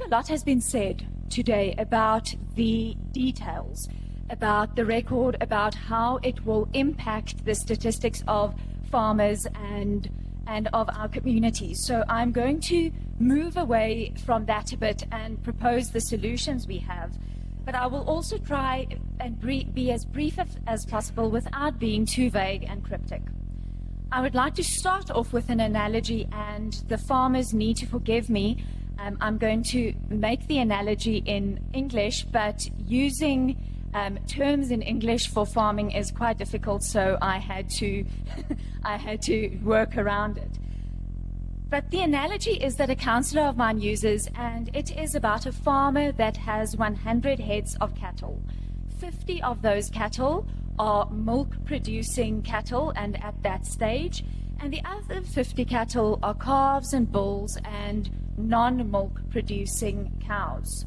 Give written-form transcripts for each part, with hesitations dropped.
a lot has been said today about the details, about the record, about how it will impact the statistics of farmers and of our communities. So I'm going to move away from that a bit and propose the solutions we have. But I will also try and be as brief as possible without being too vague and cryptic. I would like to start off with an analogy, and the farmers need to forgive me. I'm going to make the analogy in English, but using terms in English for farming is quite difficult, so I had to work around it. But the analogy is that a councillor of mine uses, and it is about a farmer that has 100 heads of cattle. 50 of those cattle are milk-producing cattle and at that stage, and the other 50 cattle are calves and bulls and non-milk-producing cows.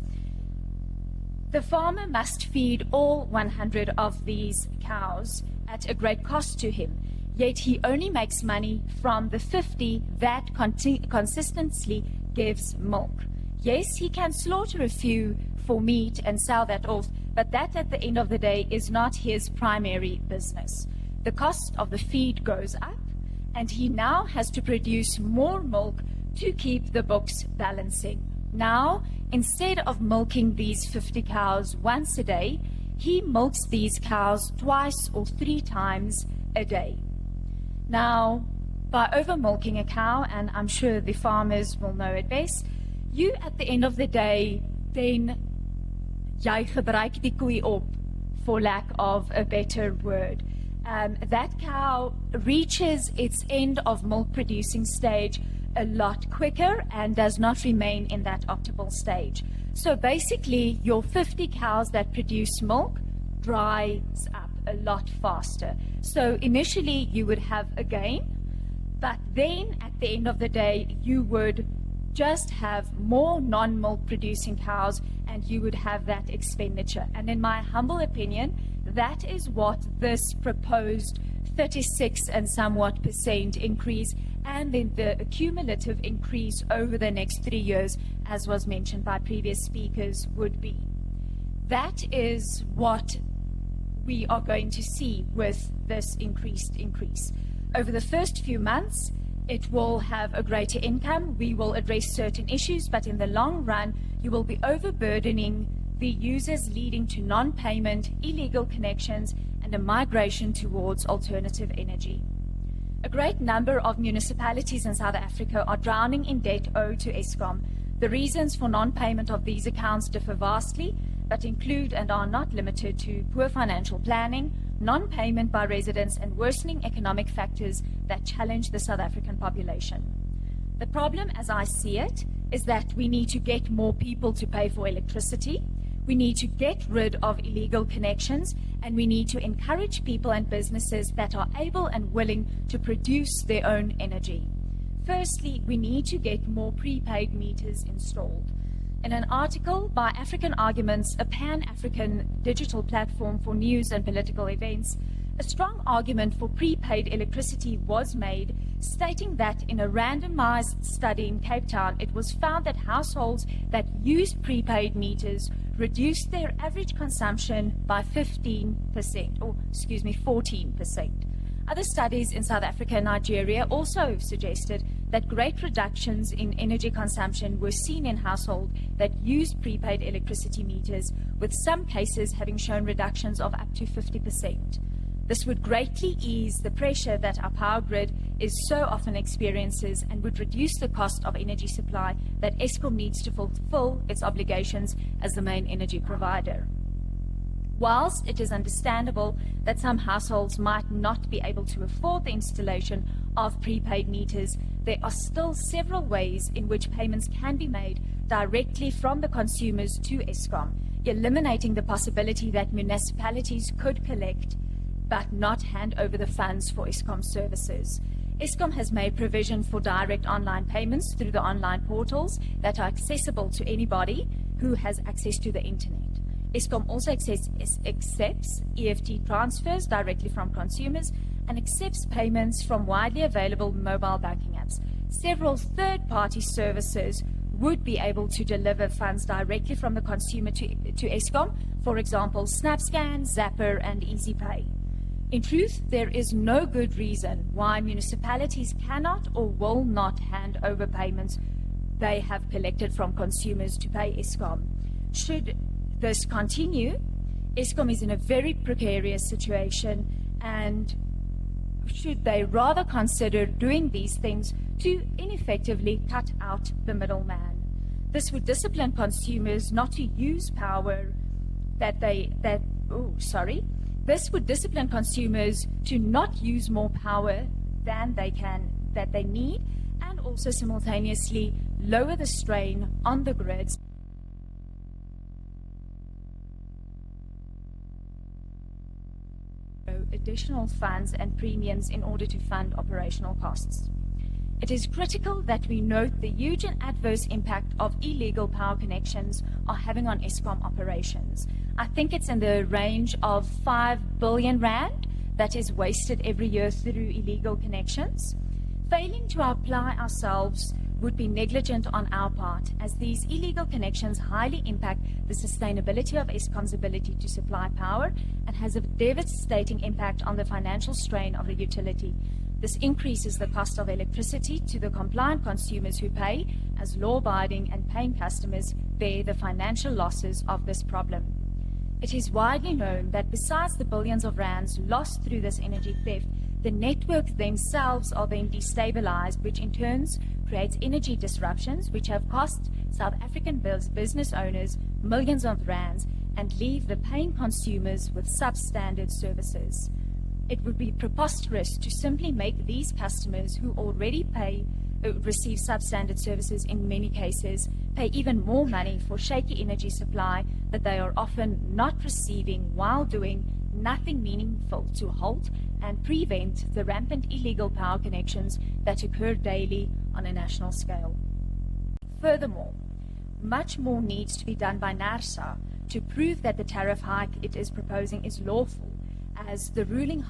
The farmer must feed all 100 of these cows at a great cost to him, yet he only makes money from the 50 that consistently gives milk. Yes, he can slaughter a few for meat and sell that off, but that at the end of the day is not his primary business. The cost of the feed goes up, and he now has to produce more milk to keep the books balancing. Now, instead of milking these 50 cows once a day, he milks these cows twice or 3 times a day. Now, by over-milking a cow, and I'm sure the farmers will know it best, you at the end of the day, then jy gebruik die koei op, for lack of a better word. That cow reaches its end of milk-producing stage a lot quicker and does not remain in that optimal stage. So basically, your 50 cows that produce milk dries up a lot faster. So initially, you would have a gain, but then at the end of the day, you would just have more non-milk producing cows and you would have that expenditure. And in my humble opinion, that is what this proposed 36 and somewhat % increase and then the cumulative increase over the next 3 years, as was mentioned by previous speakers, would be. That is what we are going to see with this increase. Over the first few months, it will have a greater income. We will address certain issues, but in the long run, you will be overburdening the users, leading to non-payment, illegal connections, and a migration towards alternative energy. A great number of municipalities in South Africa are drowning in debt owed to Eskom. The reasons for non-payment of these accounts differ vastly, but include and are not limited to poor financial planning, non-payment by residents, and worsening economic factors that challenge the South African population. The problem, as I see it, is that we need to get more people to pay for electricity, we need to get rid of illegal connections, and we need to encourage people and businesses that are able and willing to produce their own energy. Firstly, we need to get more prepaid meters installed. In an article by African Arguments, a pan-African digital platform for news and political events, a strong argument for prepaid electricity was made, stating that in a randomized study in Cape Town, it was found that households that used prepaid meters reduced their average consumption by 14%. Other studies in South Africa and Nigeria also suggested that great reductions in energy consumption were seen in households that used prepaid electricity meters, with some cases having shown reductions of up to 50%. This would greatly ease the pressure that our power grid is so often experiences and would reduce the cost of energy supply that Eskom needs to fulfill its obligations as the main energy provider. Whilst it is understandable that some households might not be able to afford the installation of prepaid meters, there are still several ways in which payments can be made directly from the consumers to Eskom, eliminating the possibility that municipalities could collect but not hand over the funds for Eskom services. Eskom has made provision for direct online payments through the online portals that are accessible to anybody who has access to the internet. Eskom also accepts EFT transfers directly from consumers and accepts payments from widely available mobile banking apps. Several third-party services would be able to deliver funds directly from the consumer to Eskom, for example, SnapScan, Zapper, and EasyPay. In truth, there is no good reason why municipalities cannot or will not hand over payments they have collected from consumers to pay Eskom. Should this continue, Eskom is in a very precarious situation, and should they rather consider doing these things to ineffectively cut out the middleman. This would discipline consumers not to use power This would discipline consumers to not use more power than they need, and also simultaneously lower the strain on the grids. Additional funds and premiums in order to fund operational costs. It is critical that we note the huge and adverse impact of illegal power connections are having on Eskom operations. I think it's in the range of 5 billion rand that is wasted every year through illegal connections. Failing to apply ourselves would be negligent on our part, as these illegal connections highly impact the sustainability of Eskom's ability to supply power and has a devastating impact on the financial strain of the utility. This increases the cost of electricity to the compliant consumers who pay, as law-abiding and paying customers bear the financial losses of this problem. It is widely known that besides the billions of rands lost through this energy theft, the networks themselves are then destabilized, which in turn creates energy disruptions, which have cost South African business owners millions of rands and leave the paying consumers with substandard services. It would be preposterous to simply make these customers who already receive substandard services in many cases pay even more money for shaky energy supply that they are often not receiving, while doing nothing meaningful to halt and prevent the rampant illegal power connections that occur daily on a national scale. Furthermore, much more needs to be done by NERSA to prove that the tariff hike it is proposing is lawful, as a ruling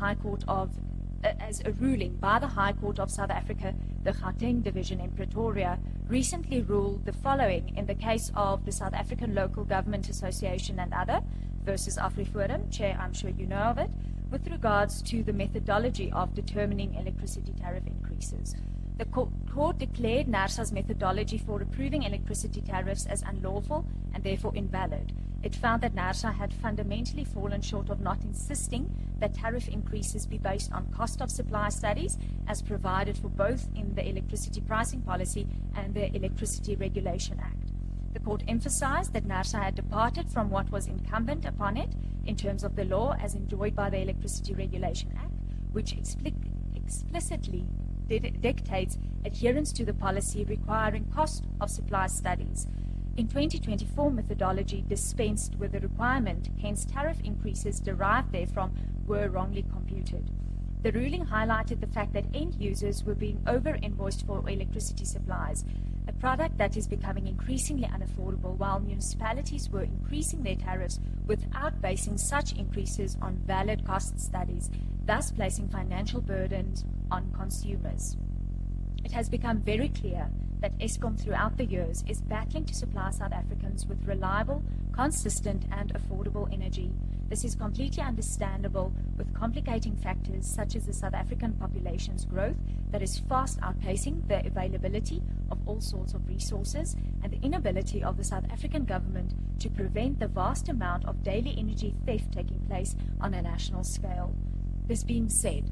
by the High Court of South Africa, the Gauteng Division in Pretoria, recently ruled the following in the case of the South African Local Government Association and other versus AfriForum. Chair, I'm sure you know of it, with regards to the methodology of determining electricity tariff increases. The court declared NERSA's methodology for approving electricity tariffs as unlawful and therefore invalid. It found that NERSA had fundamentally fallen short of not insisting that tariff increases be based on cost of supply studies as provided for both in the Electricity Pricing Policy and the Electricity Regulation Act. The court emphasized that NERSA had departed from what was incumbent upon it in terms of the law as enjoyed by the Electricity Regulation Act, which explicitly dictates adherence to the policy requiring cost of supply studies. In 2024, methodology dispensed with the requirement, hence tariff increases derived therefrom were wrongly computed. The ruling highlighted the fact that end users were being over-invoiced for electricity supplies, a product that is becoming increasingly unaffordable, while municipalities were increasing their tariffs without basing such increases on valid cost studies, thus placing financial burdens on consumers. It has become very clear that Eskom throughout the years is battling to supply South Africans with reliable, consistent and affordable energy. This is completely understandable with complicating factors such as the South African population's growth that is fast outpacing the availability of all sorts of resources and the inability of the South African government to prevent the vast amount of daily energy theft taking place on a national scale. This being said,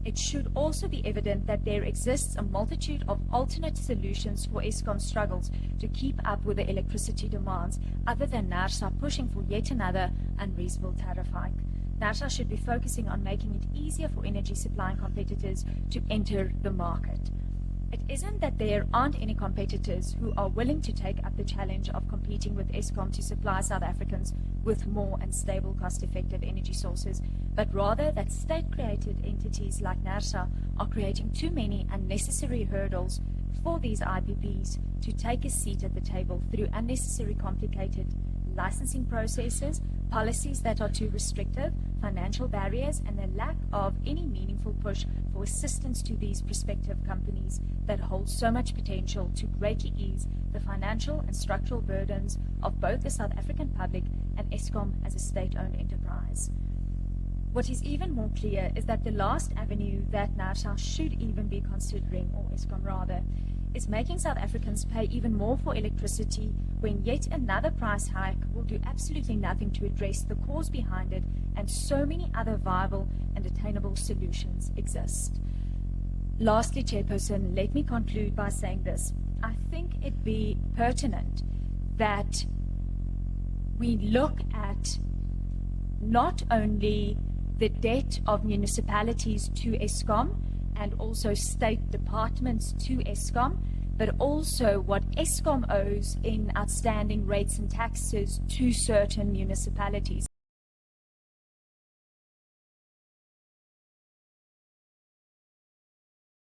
it should also be evident that there exists a multitude of alternate solutions for Eskom's struggles to keep up with the electricity demands other than NERSA pushing for yet another unreasonable tariff hike. NERSA should be focusing on making it easier for energy supplying competitors to enter the market. It isn't that there aren't any competitors who are willing to take up the challenge of competing with Eskom to supply South Africans with more and stable, cost-effective energy sources, but rather that state-created entities like NERSA are creating too many unnecessary hurdles for these IPPs to take a seat at the table through unnecessary complicated licensing processes, policies that are too restrictive, financial barriers, and the lack of any meaningful push for assistance to these prospective companies that hold so much potential to greatly ease the financial and structural burdens of both the South African public and Eskom as a state-owned enterprise. What is even more clear is that the last avenue that NERSA should even be considering, or Eskom rather, is making South Africans pay even more for electricity when yet another price hike will do absolutely nothing to address the cause behind it, and so many other viable and attainable solutions exist. Lastly, Chairperson, let me conclude by saying this. I think it be pertinent that we look at not only the debt of municipalities to Eskom and also state departments to Eskom, but also what Eskom owes in outstanding rates and taxes to certain municipalities.